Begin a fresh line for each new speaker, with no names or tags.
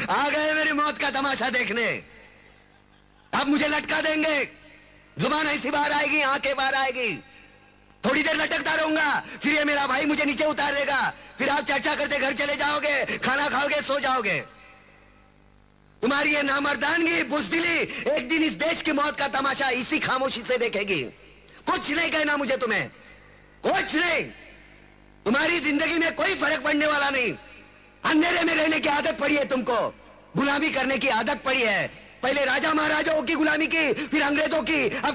आ गए मेरी मौत का तमाशा देखने। अब मुझे लटका देंगे, जुबान ऐसी बाहर आएगी, आंखें बाहर आएगी, थोड़ी देर लटकता रहूंगा, फिर ये मेरा भाई मुझे नीचे उतार देगा, फिर आप चर्चा करते घर चले जाओगे, खाना खाओगे, सो जाओगे। तुम्हारी ये नामर्दानगी, बुज़दिली एक दिन इस देश की मौत का तमाशा इसी खामोशी से देखेगी। कुछ नहीं कहना मुझे, तुम्हें कुछ नहीं। तुम्हारी जिंदगी में कोई फर्क पड़ने वाला नहीं। अंधेरे में रहने की आदत पड़ी है तुमको, गुलामी करने की आदत पड़ी है। पहले राजा महाराजाओं की गुलामी की, फिर अंग्रेजों की, अब